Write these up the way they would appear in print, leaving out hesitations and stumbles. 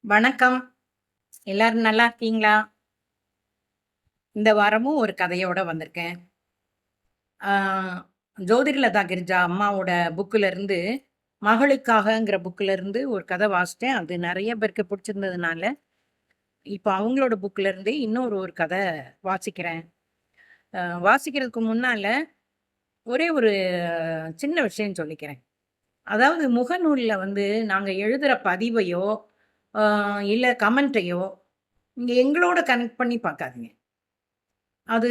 வணக்கம். எல்லாரும் நல்லா இருக்கீங்களா? இந்த வாரமும் ஒரு கதையோட வந்திருக்கேன். ஆ ஜோதிர்லதா கிரிஜா அம்மாவோட புக்குல இருந்து, மகளுக்காகங்கிற புக்குல இருந்து ஒரு கதை வாசிச்சேன். அது நெறைய பேருக்கு பிடிச்சிருந்ததுனால, இப்ப அவங்களோட புக்குல இருந்தே இன்னொரு கதை வாசிக்கிறேன். வாசிக்கிறதுக்கு முன்னால ஒரே ஒரு சின்ன விஷயம் சொல்லிக்கிறேன். அதாவது முகநூல்ல வந்து நாங்க எழுதுற பதிவையோ, ஆ இல்ல கமெண்ட்டையோ, நீங்க எங்களோட கனெக்ட் பண்ணி பார்க்காதீங்க. அது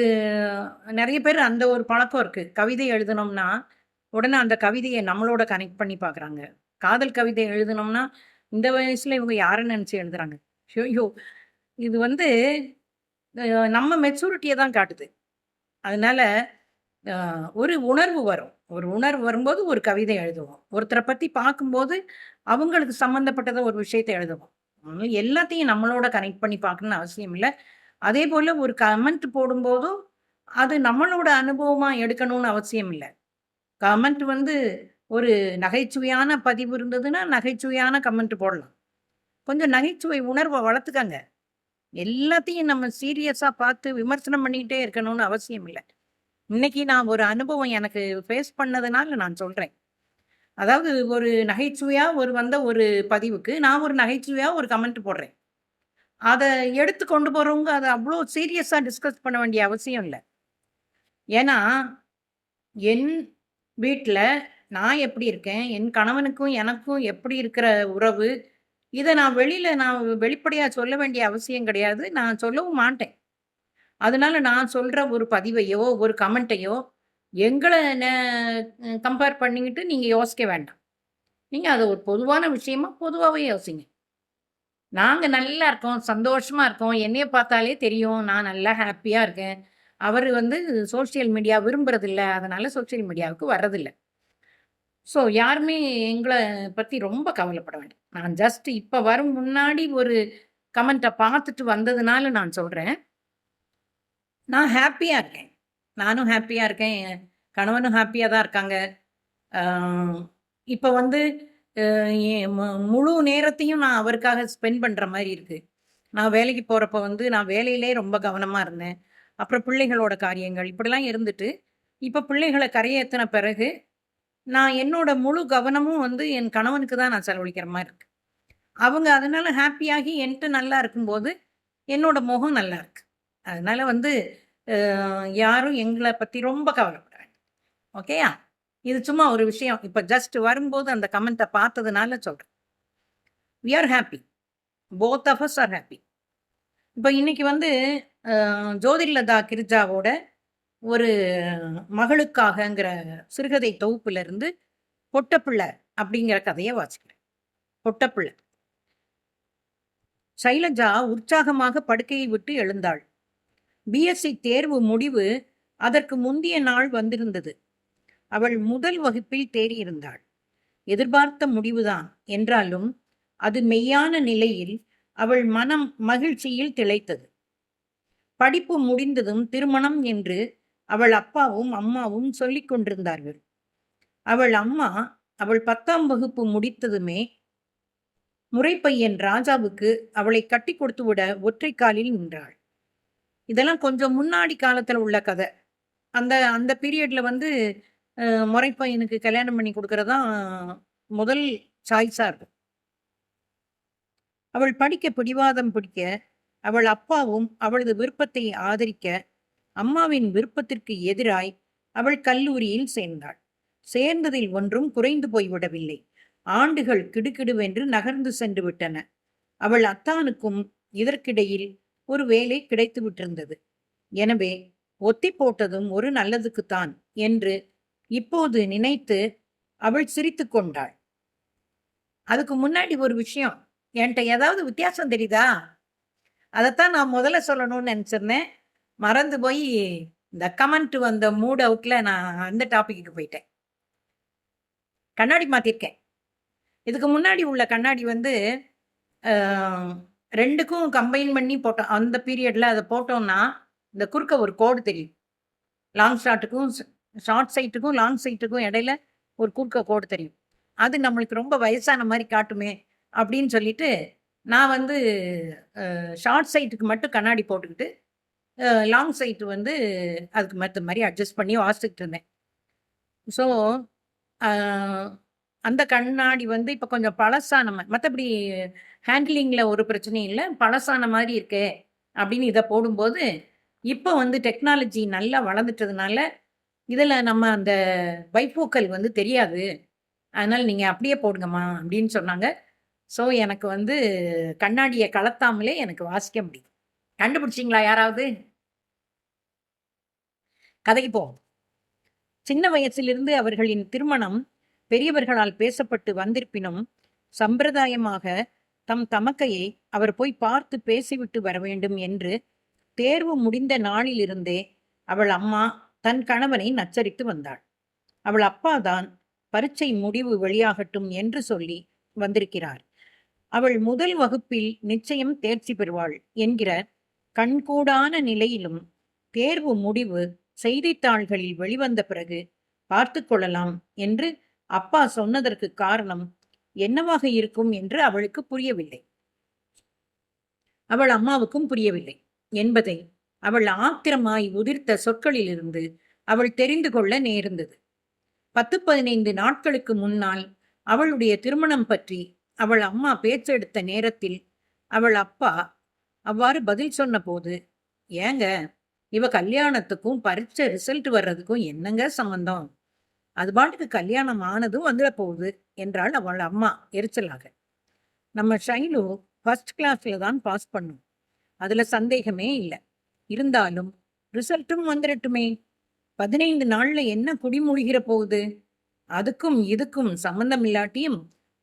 நெறைய பேர் அந்த ஒரு பழக்கம் இருக்கு. கவிதை எழுதுனோம்னா, உடனே அந்த கவிதைய நம்மளோட கனெக்ட் பண்ணி பார்க்குறாங்க. காதல் கவிதை எழுதுனோம்னா, இந்த வயசுல இவங்க யார நெனச்சு எழுதுறாங்க? ஐய்யய்யோ! இது வந்து நம்ம மெச்சூரிட்டிய தான் காட்டுது. அதனால அ ஒரு உணர்வு வரும். ஒரு உணர்வு வரும்போது ஒரு கவிதை எழுதுவோம். ஒருத்தர பத்தி பார்க்கும்போது, அவங்களுக்கு சம்மந்தப்பட்டத ஒரு விஷயத்த எழுதுவோம். எல்லாத்தையும் நம்மளோட கனெக்ட் பண்ணி பார்க்கணும்னு அவசியம் இல்ல. அதேபோல ஒரு கமெண்ட் போடும்போதும், அது நம்மளோட அனுபவமா எடுக்கணும்னு அவசியம் இல்ல. கமெண்ட் வந்து ஒரு நகைச்சுவையான பதிவு இருந்ததுன்னா, நகைச்சுவையான கமெண்ட் போடலாம். கொஞ்சம் நகைச்சுவை உணர்வ வளர்த்துக்கங்க. எல்லாத்தையும் நம்ம சீரியஸா பார்த்து விமர்சனம் பண்ணிக்கிட்டே இருக்கணும்னு அவசியம் இல்ல. இன்னைக்கு நான் ஒரு அனுபவம் எனக்கு ஃபேஸ் பண்ணதுனால நான் சொல்றேன். அதாவது ஒரு நகைச்சுவையா வந்த ஒரு பதிவுக்கு, நான் ஒரு நகைச்சுவையா ஒரு கமெண்ட் போடுறேன். அத எடுத்து கொண்டு போறவங்க அத அவ்ளோ சீரியஸா டிஸ்கஸ் பண்ண வேண்டிய அவசியம் இல்ல. ஏன்னா, என் வீட்ல நான் எப்படி இருக்கேன்? என் கணவனுக்கும் எனக்கும் எப்படி இருக்கிற உறவு? இத நான் வெளிப்படையா சொல்ல வேண்டிய அவசியம் கிடையாது. நான் சொல்லவும் மாட்டேன். அதனால நான் சொல்ற ஒரு பதிவையோ, ஒரு கமெண்ட்டையோ எங்கள ந கம்பேர் பண்ணிக்கிட்டு நீங்க யோசிக்க வேண்டாம். நீங்க அத ஒரு பொதுவான விஷயமா பொதுவாவே யோசிங்க. நாங்க நல்லா இருக்கோம், சந்தோஷமா இருக்கோம். என்னைய பார்த்தாலே தெரியும். நான் நல்லா ஹேப்பியா இருக்கேன். அவரு வந்து சோசியல் மீடியா விரும்புறதில்ல. அதனால சோசியல் மீடியாவுக்கு வர்றதில்ல. ஸோ யாருமே எங்கள பத்தி ரொம்ப கவலைப்பட வேண்டாம். நான் ஜஸ்ட் இப்ப வரும் முன்னாடி ஒரு கமெண்ட்ட பார்த்துட்டு வந்ததுனால நான் சொல்றேன். நான் ஹேப்பியா இருக்கேன். நானும் ஹேப்பியா இருக்கேன். என் கணவனும் ஹேப்பியா தான் இருக்காங்க. ஆ இப்ப வந்து அ என் முழு நேரத்தையும் நான் அவருக்காக ஸ்பெண்ட் பண்ற மாரி இருக்கு. நான் வேலைக்கு போறப்ப வந்து நான் வேலையிலே ரொம்ப கவனமா இருந்தேன். அப்புறம் பிள்ளைகளோட காரியங்கள் இப்படிலாம் இருந்துட்டு, இப்ப பிள்ளைகள கரையேத்துன பிறகு, நான் என்னோட முழு கவனமும் வந்து என் கணவனுக்கு தான் நான் செலவழிக்கிற மாரி இருக்கு. அவங்க அதனால ஹேப்பியாகி என்ட்ட நல்லா இருக்கும்போது, என்னோட முகம் நல்லா இருக்கு. அதனால வந்து அ யாரும் எங்கள பத்தி ரொம்ப கவலைப்பட வேண்டாம். ஓகேயா? இது சும்மா ஒரு விஷயம். இப்ப ஜஸ்ட் வரும்போது அந்த கமெண்ட்ட பார்த்ததுனால சொல்றேன். We are happy. Both of us are happy. இப்ப இன்னைக்கு வந்து ஜோதிர்லதா கிரிஜாவோட ஒரு மகளுக்காகங்கிற சிறுகதை தொகுப்புல இருந்து பொட்டப்பிள்ள அப்படிங்கிற கதைய வாசிக்கிறேன். பொட்டப்பிள்ள. ஷைலஜா உற்சாகமாக படுக்கையை விட்டு எழுந்தாள். பிஎஸ்சி தேர்வு முடிவு அதற்கு முந்திய நாள் வந்திருந்தது. அவள் முதல் வகுப்பில் தேறியிருந்தாள். எதிர்பார்த்த முடிவுதான் என்றாலும் அது மெய்யான நிலையில் அவள் மனம் மகிழ்ச்சியில் திளைத்தது. படிப்பு முடிந்ததும் திருமணம் என்று அவள் அப்பாவும் அம்மாவும் சொல்லிக் கொண்டிருந்தார்கள். அவள் அம்மா அவள் 10ஆம் வகுப்பு முடித்ததுமே முறைப்பையன் ராஜாவுக்கு அவளை கட்டி கொடுத்து விட ஒற்றை காலில் நின்றாள். இதெல்லாம் கொஞ்சம் முன்னாடி காலத்துல உள்ள கதை. அந்த அந்த பீரியட்ல வந்து முறைப்பையனுக்கு கல்யாணம் பண்ணி குடுக்கறது தான் முதல் சாய்ஸா இருக்கும். அவள் படிக்க பிடிவாதம் பிடிக்க, அவள் அப்பாவும் அவளது விருப்பத்தை ஆதரிக்க, அம்மாவின் விருப்பத்திற்கு எதிராய் அவள் கல்லூரியில் சேர்ந்தாள். சேர்ந்ததில் ஒன்றும் குறைந்து போய்விடவில்லை. ஆண்டுகள் கிடுகிடுவென்று நகர்ந்து சென்று விட்டன. அவள் அத்தானுக்கும் இதற்கிடையில் ஒரு வேலை கிடைத்து விட்டிருந்தது. எனவே ஒத்தி போட்டதும் ஒரு நல்லதுக்குத்தான் என்று இப்போது நினைத்து அவள் சிரித்துக் கொண்டாள். அதுக்கு முன்னாடி ஒரு விஷயம். என்ட்ட ஏதாவது வித்தியாசம் தெரியுதா? அதத்தான் நான் முதல்ல சொல்லணும்னு நெனச்சிருந்தேன். மறந்து போயி, இந்த கமெண்ட் வந்த மூட் அவுட்ல நான் அந்த டாபிக்குக்கு போயிட்டேன். கண்ணாடி மாத்திருக்கேன். இதுக்கு முன்னாடி உள்ள கண்ணாடி வந்து அ 2க்கும் கம்பைன் பண்ணி போட்டோம். அந்த பீரியட்ல அத போட்டோம்னா, இந்த குறுக்க ஒரு கோடு தெரியும். லாங் ஷாட்டுக்கும், ஷார்ட் சைட்டுக்கும், லாங் சைட்டுக்கும் இடையில ஒரு குறுக்க கோடு தெரியும். அது நம்மளுக்கு ரொம்ப வயசான மாரி காட்டுமே! அப்படின்னு சொல்லிட்டு, நான் வந்து ஷார்ட் சைட்டுக்கு மட்டும் கண்ணாடி போட்டுக்கிட்டு, லாங் சைட் வந்து அதுக்கு மத்த மாரி அட்ஜஸ்ட் பண்ணி வாசிச்சுக்கிட்டு இருந்தேன். ஸோ, அ அந்த கண்ணாடி வந்து இப்ப கொஞ்சம் பழசான மத்தபடி ஹேண்ட்லிங்ல ஒரு பிரச்சனையும் இல்ல. பழசான மாரி இருக்கே! அப்படின்னு இத போடும்போது, இப்ப வந்து டெக்னாலஜி நல்லா வளர்ந்துட்டதுனால, இதுல நம்ம அந்த பைஃபோக்கல் வந்து தெரியாது. அதனால நீங்க அப்படியே போடுங்கம்மா அப்படின்னு சொன்னாங்க. ஸோ, எனக்கு வந்து கண்ணாடிய கழத்தாமலே எனக்கு வாசிக்க முடியும். கண்டுபிடிச்சீங்களா யாராவது? கதைக்கு போவோம். சின்ன வயசிலிருந்து அவர்களின் திருமணம் பெரியவர்களால் பேசப்பட்டு வந்திருப்பினும், சம்பிரதாயமாக தம் தமக்கையை அவர் போய் பார்த்து பேசிவிட்டு வரவேண்டும் என்று தேர்வு முடிந்த நாளிலிருந்தே அவள் அம்மா தன் கணவனை நச்சரித்து வந்தாள். அவள் அப்பாதான் பரீட்சை முடிவு வெளியாகட்டும் என்று சொல்லி வந்திருக்கிறார். அவள் முதல் வகுப்பில் நிச்சயம் தேர்ச்சி பெறுவாள் என்கிற கண்கூடான நிலையிலும் தேர்வு முடிவு செய்தித்தாள்களில் வெளிவந்த பிறகு பார்த்து கொள்ளலாம் என்று அப்பா சொன்னதற்கு காரணம் என்னவாக இருக்கும் என்று அவளுக்கு புரியவில்லை. அவள் அம்மாவுக்கும் புரியவில்லை என்பதை அவள் ஆத்திரமாய் உதிர்த்த சொற்களிலிருந்து அவள் தெரிந்து கொள்ள நேர்ந்தது. 10-15 நாட்களுக்கு முன்னால் அவளுடைய திருமணம் பற்றி அவள் அம்மா பேச்செடுத்த நேரத்தில் அவள் அப்பா அவ்வாறு பதில் சொன்னபோது, ஏங்க இவ கல்யாணத்துக்கும் பரீட்சை ரிசல்ட் வர்றதுக்கும் என்னங்க சம்பந்தம்? அது பாட்டுக்கு கல்யாணம் ஆனதும் வந்துட போகுது என்றாள் அவள் அம்மா எரிச்சலாக. நம்ம ஷைலு ஃபர்ஸ்ட் கிளாஸ்ல தான் பாஸ் பண்ணும். அதுல சந்தேகமே இல்லை. இருந்தாலும் ரிசல்ட்டும் வந்துடட்டுமே. 15 நாள்ல என்ன குடிமூழ்கிற போகுது? அதுக்கும் இதுக்கும் சம்பந்தம் இல்லாட்டியும்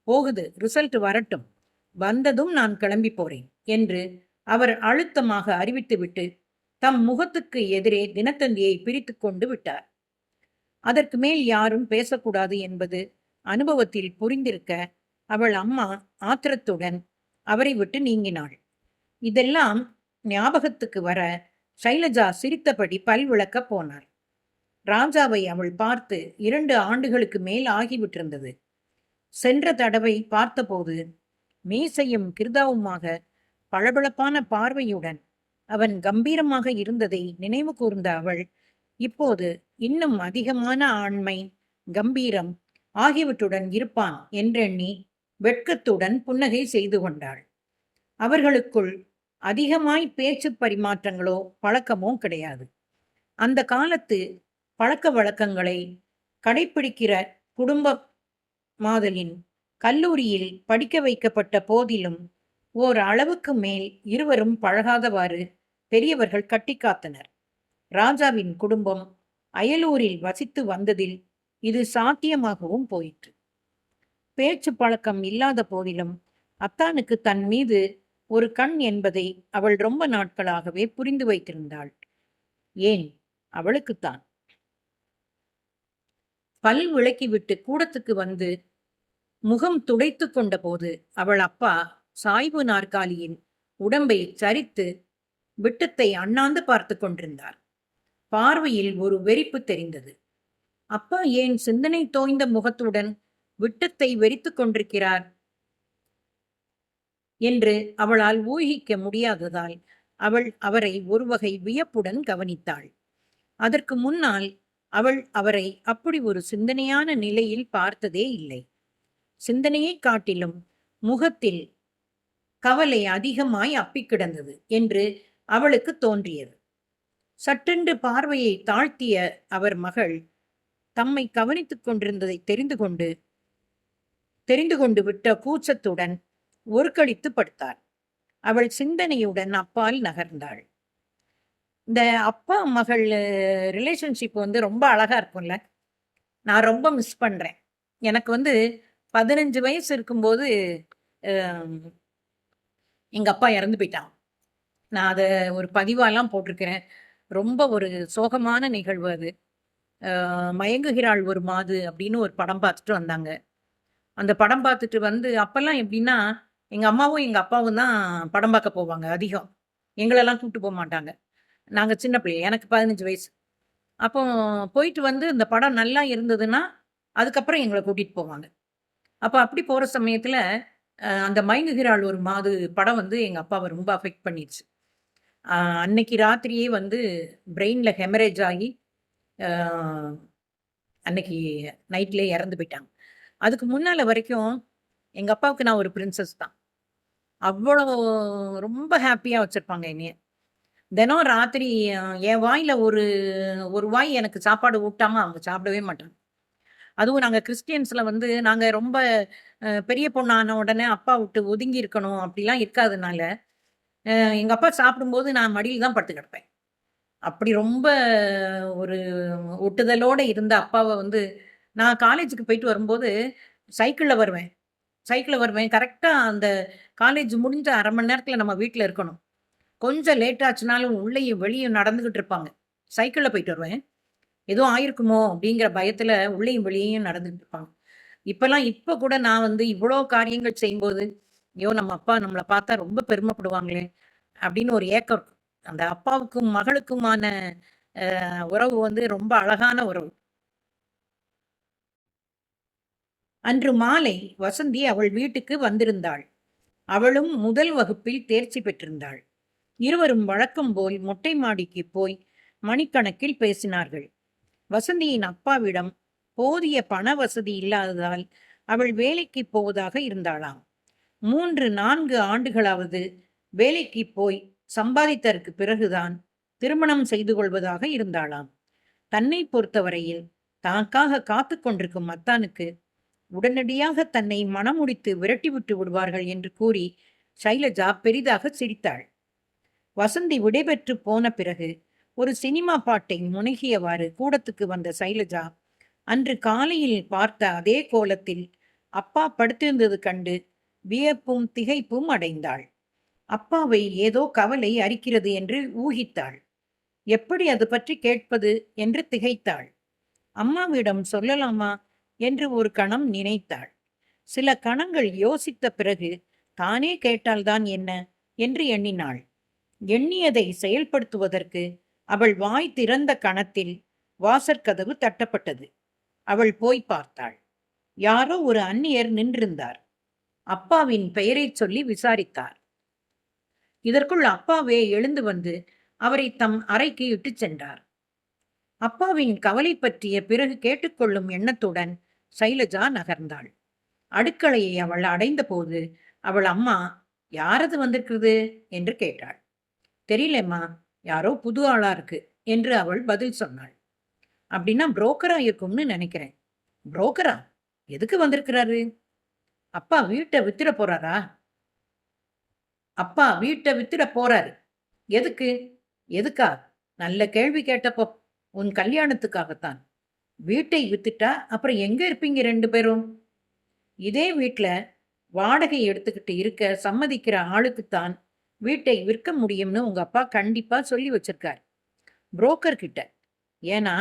போகுது, ரிசல்ட் வரட்டும். வந்ததும் நான் கிளம்பி போறேன் என்று அவர் அழுத்தமாக அறிவித்துவிட்டு தம் முகத்துக்கு எதிரே தினத்தந்தியை பிரித்து கொண்டு விட்டார். அதற்கு மேல் யாரும் பேசக்கூடாது என்பது அனுபவத்தில் புரிந்திருக்க அவள் அம்மா ஆத்திரத்துடன் அவரை விட்டு நீங்கினாள். இதெல்லாம் ஞாபகத்துக்கு வர ஷைலஜா சிரித்தபடி பல் விளக்க போனாள். ராஜாவை அவள் பார்த்து 2 ஆண்டுகளுக்கு மேல் ஆகிவிட்டிருந்தது. சென்ற தடவை பார்த்தபோது மீசையும் கிருதாவுமாக பளபளப்பான பார்வையுடன் அவன் கம்பீரமாக இருந்ததை நினைவு கூர்ந்த அவள் இப்போது இன்னும் அதிகமான ஆண்மை, கம்பீரம் ஆகியவற்றுடன் இருப்பான் என்றெண்ணி வெட்கத்துடன் புன்னகை செய்து கொண்டாள். அவர்களுக்குள் அதிகமாய் பேச்சு பரிமாற்றங்களோ பழக்கமோ கிடையாது. அந்த காலத்து பழக்க வழக்கங்களை கடைப்பிடிக்கிற குடும்ப மாதலின் கல்லூரியில் படிக்க வைக்கப்பட்ட போதிலும் ஓர் அளவுக்கு மேல் இருவரும் பழகாதவாறு பெரியவர்கள் கட்டி காத்தனர். ராஜாவின் குடும்பம் அயலூரில் வசித்து வந்ததில் இது சாத்தியமாகவும் போயிற்று. பேச்சு பழக்கம் இல்லாத போதிலும் அத்தானுக்கு தன் மீது ஒரு கண் என்பதை அவள் ரொம்ப நாட்களாகவே புரிந்து வைத்திருந்தாள். ஏன், அவளுக்குத்தான். பல் விளக்கிவிட்டு கூடத்துக்கு வந்து முகம் துடைத்து கொண்ட போது அவள் அப்பா சாய்வு நாற்காலியின் உடம்பை சரித்து விட்டத்தை அண்ணாந்து பார்த்து கொண்டிருந்தார். பார்வையில் ஒரு வெறிப்பு தெரிந்தது. அப்பா ஏன் சிந்தனை தோய்ந்த முகத்துடன் விட்டத்தை வெறித்துக் கொண்டிருக்கிறார் என்று அவளால் ஊகிக்க முடியாததால் அவள் அவரை ஒரு வகை வியப்புடன் கவனித்தாள். அதற்கு முன்னால் அவள் அவரை அப்படி ஒரு சிந்தனையான நிலையில் பார்த்ததே இல்லை. சிந்தனையை காட்டிலும் முகத்தில் கவலை அதிகமாய் அப்பிக் கிடந்தது என்று அவளுக்கு தோன்றியது. சட்டென்று பார்வையை தாழ்த்திய அவர் மகள் தம்மை கவனித்துக் கொண்டிருந்ததை தெரிந்து கொண்டு விட்ட கூச்சத்துடன் ஒருக்களித்து படுத்தார். அவள் சிந்தனையுடன் அப்பால் நகர்ந்தாள். இந்த அப்பா மகள் ரிலேஷன்ஷிப் வந்து ரொம்ப அழகா இருக்கும்ல. நான் ரொம்ப மிஸ் பண்றேன். எனக்கு வந்து 15 வயசு இருக்கும்போது எங்க அப்பா இறந்து போயிட்டாங்க. நான் அதை ஒரு பதிவாலாம் போட்டிருக்கிறேன். ரொம்ப ஒரு சோகமான நிகழ்வு அது. மயங்குகிறாள் ஒரு மாது அப்படின்னு ஒரு படம் பார்த்துட்டு வந்தாங்க. அந்த படம் பார்த்துட்டு வந்து அப்பெல்லாம் எப்படின்னா, எங்க அம்மாவும் எங்க அப்பாவும் தான் படம் பார்க்க போவாங்க அதிகம். எங்களெல்லாம் கூப்பிட்டு போக மாட்டாங்க. நாங்க சின்ன பிள்ளை. எனக்கு 15 வயசு. அப்போ போயிட்டு வந்து இந்த படம் நல்லா இருந்ததுன்னா, அதுக்கப்புறம் எங்கள கூட்டிட்டு போவாங்க. அப்ப அப்படி போற சமயத்துல அந்த மயங்குகிறாள் ஒரு மாது படம் வந்து எங்க அப்பாவ ரொம்ப அஃபெக்ட் பண்ணிருச்சு. அ அன்னைக்கு ராத்திரியே வந்து பிரெயின்ல ஹெமரேஜ் ஆகி, அ அன்னைக்கு நைட்லயே இறந்து போயிட்டாங்க. அதுக்கு முன்னால வரைக்கும் எங்க அப்பாவுக்கு நான் ஒரு பிரின்சஸ் தான். அவ்வளோ ரொம்ப ஹேப்பியா வச்சிருப்பாங்க என்னைய. தினம் ராத்திரி என் வாயில ஒரு ஒரு வாய் எனக்கு சாப்பாடு ஊட்டாம அவங்க சாப்பிடவே மாட்டாங்க. அதுவும் நாங்க கிறிஸ்டியன்ஸ்ல வந்து நாங்க ரொம்ப பெரிய பொண்ணான உடனே அப்பா விட்டு ஒதுங்கி இருக்கணும் அப்படிலாம் இருக்காதனால, எங்க அப்பா சாப்பிடும்போது நான் மடியில தான் படுத்து கிடப்பேன். அப்படி ரொம்ப ஒரு ஒட்டுதலோட இருந்த அப்பாவ வந்து நான் காலேஜுக்கு போயிட்டு வரும்போது சைக்கிள்ல வருவேன். சைக்கிள்ல வருவேன். கரெக்ட்டா அந்த காலேஜ் முடிஞ்ச 1/2 மணி நேரத்தில நம்ம வீட்ல இருக்கணும். கொஞ்சம் லேட் ஆச்சுனாலும் உள்ளயும் வெளியும் நடந்துகிட்டு இருப்பாங்க. சைக்கிள்ல போயிட்டு வருவேன். எதுவும் ஆயிருக்குமோ அப்படிங்கிற பயத்துல உள்ளயும் வெளியயும் நடந்துட்டு இருப்பாங்க. இப்ப கூட நான் வந்து இவ்வளோ காரியங்கள் செய்யும்போது, ஐயோ! நம்ம அப்பா நம்மள பார்த்தா ரொம்ப பெருமைப்படுவாங்களே! அப்படின்னு ஒரு ஏக்கம் இருக்கும். அந்த அப்பாவுக்கும் மகளுக்குமான உறவு வந்து ரொம்ப அழகான உறவு. அன்று மாலை வசந்தி அவள் வீட்டுக்கு வந்திருந்தாள். அவளும் முதல் வகுப்பில் தேர்ச்சி பெற்றிருந்தாள். இருவரும் வழக்கம் போல் மொட்டை மாடிக்கு போய் மணிக்கணக்கில் பேசினார்கள். வசந்தியின் அப்பாவிடம் போதிய பண வசதி இல்லாததால் அவள் வேலைக்கு போவதாக இருந்தாளாம். 3, 4 ஆண்டுகளாவது வேலைக்கு போய் சம்பாதித்ததற்கு பிறகுதான் திருமணம் செய்து கொள்வதாக இருந்தாளாம். தன்னை பொறுத்தவரையில் தனக்காக காத்து கொண்டிருக்கும் மத்தானுக்கு உடனடியாக தன்னை மணமுடித்து விரட்டிவிட்டு விடுவார்கள் என்று கூறி ஷைலஜா பெரிதாக சிரித்தாள். வசந்தி விடைபெற்று போன பிறகு ஒரு சினிமா பாட்டை முனகியவாறு கூடத்துக்கு வந்த சைலஜா அன்று காலையில் பார்த்த அதே கோலத்தில் அப்பா படுத்திருந்தது கண்டு வியப்பும் திகைப்பும் அடைந்தாள். அப்பாவை ஏதோ கவலை அரிக்கிறது என்று ஊகித்தாள். எப்படி அது பற்றி கேட்பது என்று திகைத்தாள். அம்மாவிடம் சொல்லலாமா என்று ஒரு கணம் நினைத்தாள். சில கணங்கள் யோசித்த பிறகு தானே கேட்டால்தான் என்ன என்று எண்ணினாள். எண்ணியதை செயல்படுத்துவதற்கு அவள் வாய் திறந்த கணத்தில் வாசற்கதவு தட்டப்பட்டது. அவள் போய் பார்த்தாள். யாரோ ஒரு அந்நியர் நின்றிருந்தார். அப்பாவின் பெயரைச் சொல்லி விசாரித்தார். இதற்குள் அப்பாவே எழுந்து வந்து அவரை தம் அறைக்கு இட்டுச் சென்றார். அப்பாவின் கவலை பற்றிய பிறகு கேட்டுக்கொள்ளும் எண்ணத்துடன் சைலஜா நகர்ந்தாள். அடுக்களையை அவள் அடைந்தபோது அவள் அம்மா யாரது வந்திருக்கிறது என்று கேட்டாள். தெரியலம்மா, யாரோ புது ஆளா இருக்கு என்று அவள் பதில் சொன்னாள். அப்படின்னா புரோக்கரா இருக்கும்னு நினைக்கிறேன். புரோக்கரா? எதுக்கு வந்திருக்கிறாரு? அப்பா வீட்டை வித்துட போறாரா? அப்பா வீட்டை வித்துட போறாரு. எதுக்கு? எதுக்கா? நல்ல கேள்வி கேட்டப்போ. உன் கல்யாணத்துக்காகத்தான். வீட்டை வித்துட்டா அப்புறம் எங்க இருப்பீங்க 2 பேரும்? இதே வீட்ல வாடகை எடுத்துக்கிட்டு இருக்க சம்மதிக்கிற ஆளுக்குத்தான் வீட்டை விற்க முடியும்னு உங்க அப்பா கண்டிப்பா சொல்லி வச்சிருக்கார். புரோக்கர் கிட்ட. ஏன்னா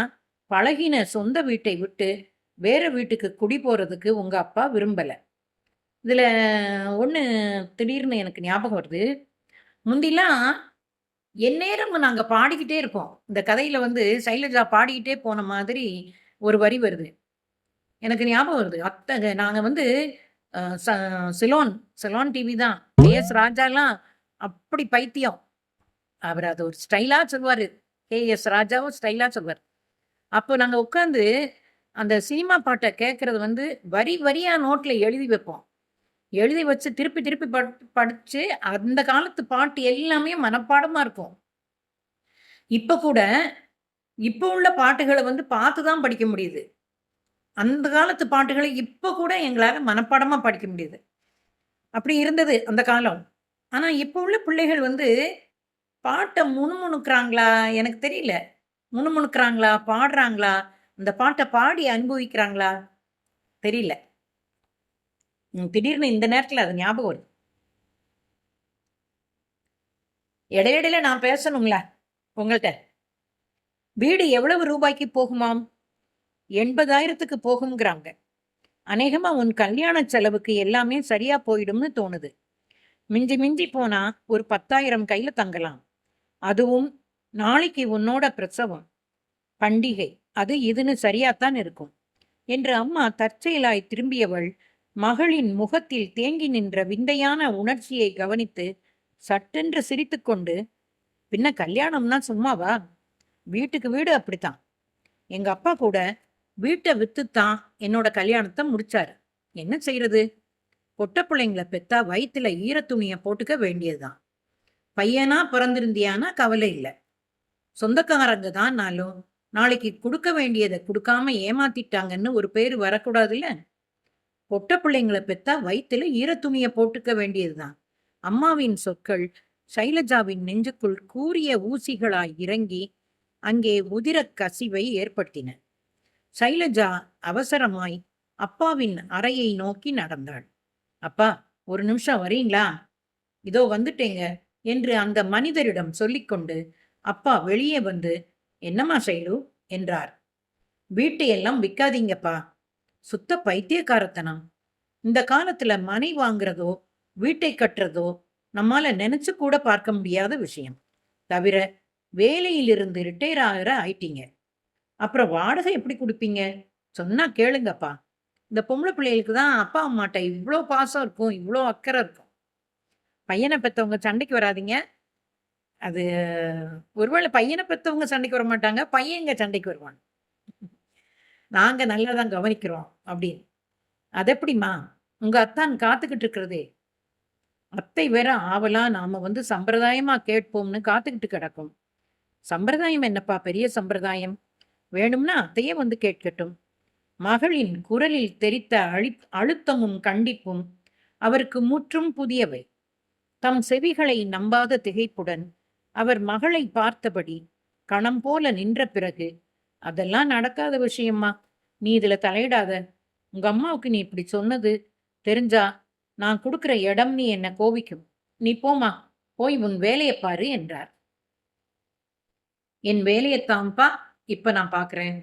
பழகின சொந்த வீட்டை விட்டு வேற வீட்டுக்கு குடி போறதுக்கு உங்க அப்பா விரும்பல. இதுல ஒண்ணு திடீர்னு எனக்கு ஞாபகம் வருது. முந்திலாம் எந்நேரமும் நாங்க பாடிக்கிட்டே இருப்போம். இந்த கதையில வந்து சைலஜா பாடிக்கிட்டே போன மாதிரி ஒரு வரி வருது. எனக்கு ஞாபகம் வருது. நாங்க வந்து அ ச சிலோன் சிலோன் டிவி தான். கே.எஸ். ராஜாலாம் அப்படி பைத்தியம். அவரு அத ஒரு ஸ்டைலா சொல்லுவாரு. கே.எஸ். ராஜாவும் ஸ்டைலா சொல்லுவாரு. அப்போ நாங்க உட்காந்து அந்த சினிமா பாட்ட கேட்கறது வந்து வரி வரியா நோட்ல எழுதி வைப்போம். எழுதி வச்சு திருப்பி திருப்பி படிச்சு அந்த காலத்து பாட்டு எல்லாமே மனப்பாடமா இருக்கும். இப்ப கூட இப்ப உள்ள பாட்டுகள வந்து பார்த்து தான் படிக்க முடியுது. அந்த காலத்து பாட்டுகள இப்ப கூட எங்களால மனப்பாடமா படிக்க முடியுது. அப்படி இருந்தது அந்த காலம். ஆனா இப்ப உள்ள பிள்ளைகள் வந்து பாட்ட முணுமுணுக்குறாங்களா? எனக்கு தெரியல. முணுமுணுக்குறாங்களா? பாடுறாங்களா? அந்த பாட்ட பாடி அனுபவிக்கிறாங்களா? தெரியல. திடீர்னு இந்த நேரத்துல அது ஞாபகம் வருது. இடையிடையில நான் பேசணும்ல உங்கள்ட்ட. வீடு எவ்வளவு ரூபாய்க்கு போகுமாம்? 80,000க்கு போகும்ங்கிறாங்க. அநேகமா உன் கல்யாண செலவுக்கு எல்லாமே சரியா போயிடும்னு தோணுது. மிஞ்சி மிஞ்சி போனா ஒரு 10,000 கையில தங்கலாம். அதுவும் நாளைக்கு உன்னோட பிரசவம், பண்டிகை, அது இதுன்னு சரியாத்தான் இருக்கும் என்று அம்மா தற்செயலாய் திரும்பியவள் மகளின் முகத்தில் தேங்கி நின்ற விந்தையான உணர்ச்சியை கவனித்து சட்டென்று சிரித்துக்கொண்டு, பின்ன கல்யாணம்னா சும்மாவா? வீட்டுக்கு வீடு அப்படித்தான். எங்க அப்பா கூட வீட்டை வித்துத்தான் என்னோட கல்யாணத்தை முடிச்சாரு. என்ன செய்யறது? பொட்ட பிள்ளைங்கள பெத்தா வயித்துல ஈரத்துணிய போட்டுக்க வேண்டியதுதான். பையனா பிறந்திருந்தியானா கவலை இல்லை. சொந்தக்காரங்க தான்னாலும் நாளைக்கு கொடுக்க வேண்டியதை கொடுக்காம ஏமாத்திட்டாங்கன்னு ஒரு பேரு வரக்கூடாதுல்ல. பொட்ட பிள்ளைங்களை பெத்தா வயித்துல ஈரத்துணிய போட்டுக்க வேண்டியதுதான். அம்மாவின் சொற்கள் சைலஜாவின் நெஞ்சுக்குள் கூரிய ஊசிகளாய் இறங்கி அங்கே உதிர கசிவை ஏற்படுத்தின. சைலஜா அவசரமாய் அப்பாவின் அறையை நோக்கி நடந்தாள். அப்பா, ஒரு நிமிஷம் வரீங்களா? இதோ வந்துட்டேங்க என்று அந்த மனிதரிடம் சொல்லிக்கொண்டு அப்பா வெளியே வந்து, என்னம்மா சைலு என்றார். வீட்டையெல்லாம் விற்காதீங்கப்பா. சுத்த பைத்தியக்காரத்தனம். இந்த காலத்துல மனை வாங்குறதோ வீட்டை கட்டுறதோ நம்மால நினைச்சு கூட பார்க்க முடியாத விஷயம். தவிர வேலையிலிருந்து ரிட்டையர் ஆகிற ஆயிட்டீங்க. அப்புறம் வாடகை எப்படி கொடுப்பீங்க? சொன்னா கேளுங்கப்பா. இந்த பொம்பளை பிள்ளைகளுக்கு தான் அப்பா அம்மாட்ட இவ்வளோ பாசம் இருக்கும், இவ்வளோ அக்கறை இருக்கும். பையனை பெற்றவங்க சண்டைக்கு வராதிங்க. அது ஒருவேளை பையனை பெற்றவங்க சண்டைக்கு வர மாட்டாங்க, பையங்க சண்டைக்கு வருவாங்க. நாங்க நல்லா தான் கவனிக்கிறோம் அப்படின்னு. அது எப்படிம்மா? உங்க அத்தான் காத்துக்கிட்டு இருக்கிறதே. அத்தை வேற ஆவலா நாம வந்து சம்பிரதாயமா கேட்போம்னு காத்துக்கிட்டு கிடக்கும். சம்பிரதாயம் என்னப்பா பெரிய சம்பிரதாயம்? வேணும்னா அத்தையே வந்து கேட்கட்டும். மகளின் குரலில் தெரித்த அழுத்தமும் கண்டிப்பும் அவருக்கு முற்றும் புதியவை. தம் செவிகளை நம்பாத திகைப்புடன் அவர் மகளை பார்த்தபடி கணம் போல நின்ற பிறகு, அதெல்லாம் நடக்காத விஷயம்மா, நீ இதுல தலையிடாத. உங்க அம்மாவுக்கு நீ இப்படி சொன்னது தெரிஞ்சா நான் கொடுக்கிற இடம் நீ என்ன கோபிக்கும். நீ போமா, போய் உன் வேலையை பாரு என்றார். என் வேலையைத்தான்ப்பா இப்ப நான் பாக்குறேன்.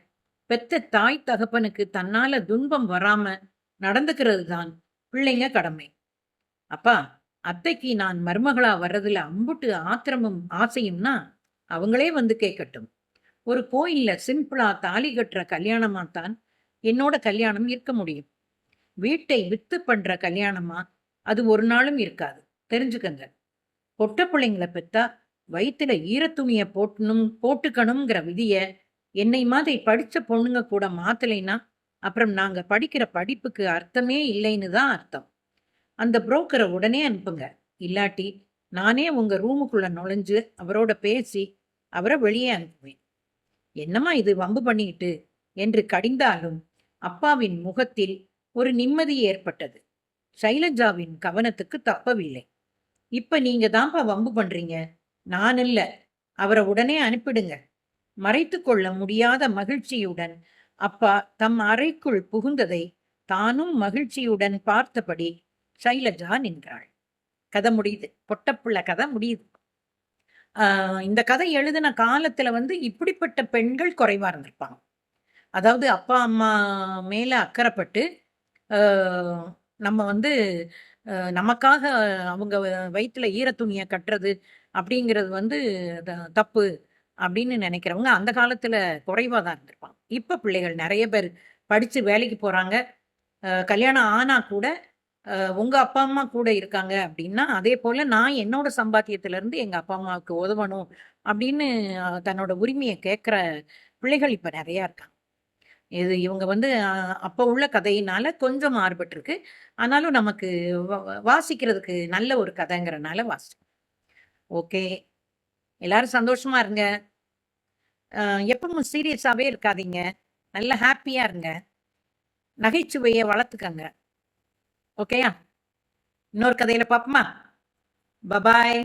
பெத்த தாய் தகப்பனுக்கு தன்னால துன்பம் வராம நடந்துக்கிறது தான் பிள்ளைங்க கடமை. அப்பா, அத்தைக்கு நான் மருமகளா வர்றதுல அம்புட்டு ஆத்திரமும் ஆசையும்னா அவங்களே வந்து கேட்கட்டும். ஒரு கோயில்ல சிம்பிளா தாலி கட்டுற கல்யாணமாத்தான் என்னோட கல்யாணம் இருக்க முடியும். வீட்டை வித்து பண்ற கல்யாணமா அது ஒரு நாளும் இருக்காது. தெரிஞ்சுக்கங்க. பொட்ட பிள்ளைங்களை பெத்தா வயித்துல ஈரத்துணிய போட்டுக்கணுங்கிற விதிய என்னை மாதிரி படிச்ச பொண்ணுங்க கூட மாத்தலைன்னா அப்புறம் நாங்க படிக்கிற படிப்புக்கு அர்த்தமே இல்லைன்னு தான் அர்த்தம். அந்த புரோக்கரை உடனே அனுப்புங்க. இல்லாட்டி நானே உங்க ரூமுக்குள்ள நுழைஞ்சு அவரோட பேசி அவரை வெளியே அனுப்புவேன். என்னம்மா இது வம்பு பண்ணிக்கிட்டு என்று கடிந்தாலும் அப்பாவின் முகத்தில் ஒரு நிம்மதி ஏற்பட்டது. சைலஜாவின் கவனத்துக்கு தப்பவில்லை. இப்ப நீங்க தான்ப்பா வம்பு பண்றீங்க, நான் இல்ல. அவரை உடனே அனுப்பிடுங்க. மறைத்து கொள்ள முடியாத மகிழ்ச்சியுடன் அப்பா தம் அறைக்குள் புகுந்ததை தானும் மகிழ்ச்சியுடன் பார்த்தபடி சைலஜா நின்றாள். கதை முடியுது. பொட்டப்புள்ள கதை முடியுது. இந்த கதை எழுதின காலத்துல வந்து இப்படிப்பட்ட பெண்கள் குறைவா இருந்திருப்பாங்க. அதாவது அப்பா அம்மா மேல அக்கறைப்பட்டு நம்ம வந்து நமக்காக அவங்க வயிற்றுல ஈரத்துணியை கட்டுறது அப்படிங்கிறது வந்து தப்பு அப்படின்னு நினைக்கிறவங்க அந்த காலத்துல குறைவாக தான் இருந்திருப்பாங்க. இப்போ பிள்ளைகள் நிறைய பேர் படித்து வேலைக்கு போகிறாங்க. கல்யாணம் ஆனால் கூட உங்கள் அப்பா அம்மா கூட இருக்காங்க அப்படின்னா, அதே போல் நான் என்னோட சம்பாத்தியத்திலேருந்து எங்கள் அப்பா அம்மாவுக்கு உதவணும் அப்படின்னு தன்னோட உரிமையை கேட்குற பிள்ளைகள் இப்போ நிறையா இருக்காங்க. இது இவங்க வந்து அப்போ உள்ள கதையினால கொஞ்சம் மாறுபட்டிருக்கு. ஆனாலும் நமக்கு வாசிக்கிறதுக்கு நல்ல ஒரு கதைங்கிறனால வாசிச்சோம். ஓகே. எல்லாரும் சந்தோஷமா இருங்க. எப்பவும் சீரியஸாவே இருக்காதீங்க. நல்லா ஹாப்பியா இருங்க. நகைச்சுவையை வளர்த்துக்கங்க. ஓகேயா? இன்னொரு கதையில பார்ப்போமா? பபாய்.